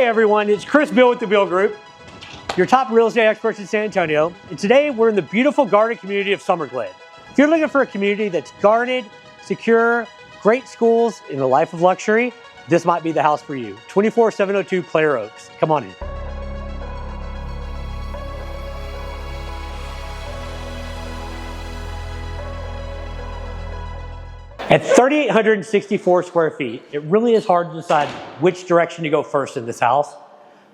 Hey everyone, it's Chris Beal with the Beal Group, your top real estate experts in San Antonio. And today we're in the beautiful garden community of SummerGlen. If you're looking for a community that's guarded, secure, great schools, in a life of luxury, this might be the house for you. 24702 Player Oaks. Come on in. At 3,864 square feet, it really is hard to decide which direction to go first in this house.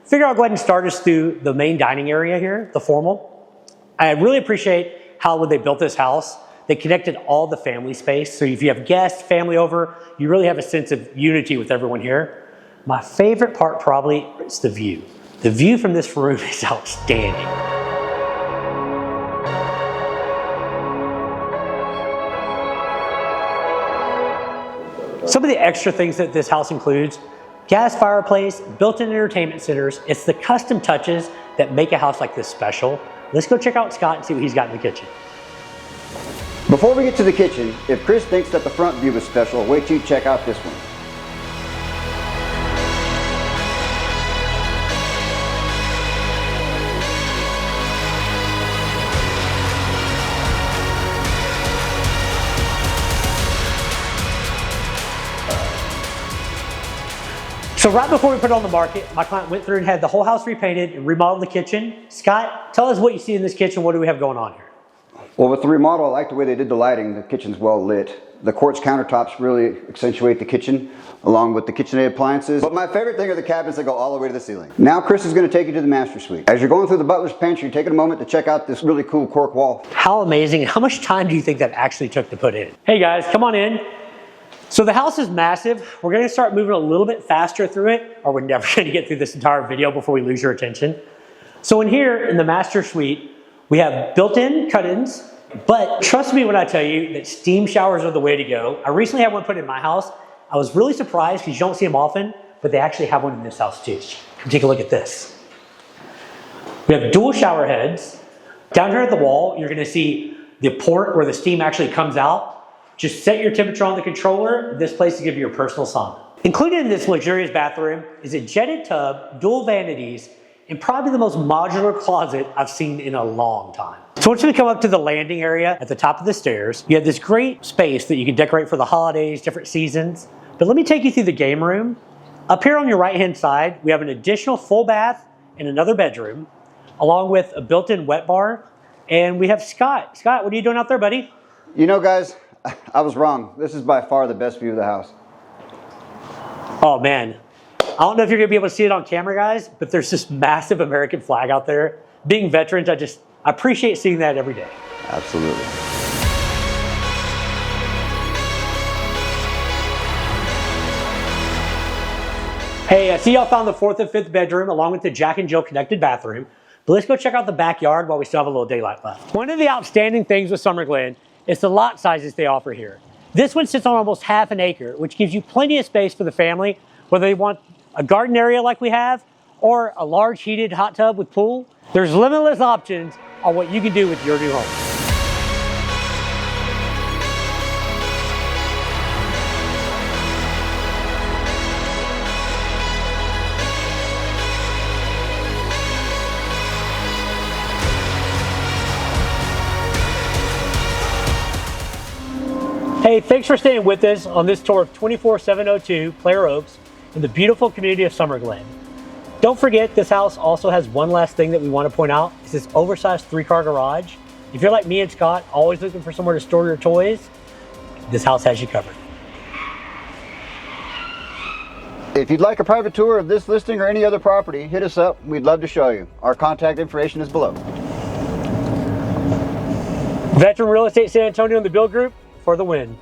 Figure I'll go ahead and start us through the main dining area here, the formal. I really appreciate how when they built this house, they connected all the family space. So if you have guests, family over, you really have a sense of unity with everyone here. My favorite part probably is the view. The view from this room is outstanding. Some of the extra things that this house includes: gas fireplace, built-in entertainment centers. It's the custom touches that make a house like this special. Let's go check out Scott and see what he's got in the kitchen. Before we get to the kitchen, if Chris thinks that the front view is special, wait till you check out this one. So right before we put it on the market, my client went through and had the whole house repainted and remodeled the kitchen. Scott, tell us what you see in this kitchen. What do we have going on here? Well, with the remodel, I like the way they did the lighting. The kitchen's well lit. The quartz countertops really accentuate the kitchen, along with the KitchenAid appliances. But my favorite thing are the cabinets that go all the way to the ceiling. Now Chris is going to take you to the master suite. As you're going through the butler's pantry, taking a moment to check out this really cool cork wall. How amazing. How much time do you think that actually took to put in? Hey guys, come on in. So the house is massive. We're going to start moving a little bit faster through it, or we're never going to get through this entire video before we lose your attention. So in here, in the master suite, we have built-in cut-ins, but trust me when I tell you that steam showers are the way to go. I recently had one put in my house. I was really surprised because you don't see them often, but they actually have one in this house too. Come take a look at this. We have dual shower heads. Down here at the wall, you're going to see the port where the steam actually comes out. Just set your temperature on the controller. This place to give you your personal sauna. Included in this luxurious bathroom is a jetted tub, dual vanities, and probably the most modular closet I've seen in a long time. So once we come up to the landing area at the top of the stairs, you have this great space that you can decorate for the holidays, different seasons. But let me take you through the game room. Up here on your right-hand side, we have an additional full bath and another bedroom, along with a built-in wet bar. And we have Scott. Scott, what are you doing out there, buddy? You know, guys, I was wrong. This is by far the best view of the house. Oh man, I don't know if you're gonna be able to see it on camera, guys, but there's this massive American flag out there. Being veterans, I appreciate seeing that every day. Absolutely. Hey, I see y'all found the 4th and 5th bedroom along with the Jack and Jill connected bathroom, but let's go check out the backyard while we still have a little daylight left. One of the outstanding things with SummerGlen is the lot sizes they offer here. This one sits on almost half an acre, which gives you plenty of space for the family, whether they want a garden area like we have, or a large heated hot tub with pool. There's limitless options on what you can do with your new home. Hey, thanks for staying with us on this tour of 24702 Player Oaks in the beautiful community of SummerGlen. Don't forget, this house also has one last thing that we want to point out. It's this oversized 3-car garage. If you're like me and Scott, always looking for somewhere to store your toys, this house has you covered. If you'd like a private tour of this listing or any other property, hit us up. We'd love to show you. Our contact information is below. Veteran Real Estate San Antonio and the Beal Group for the win.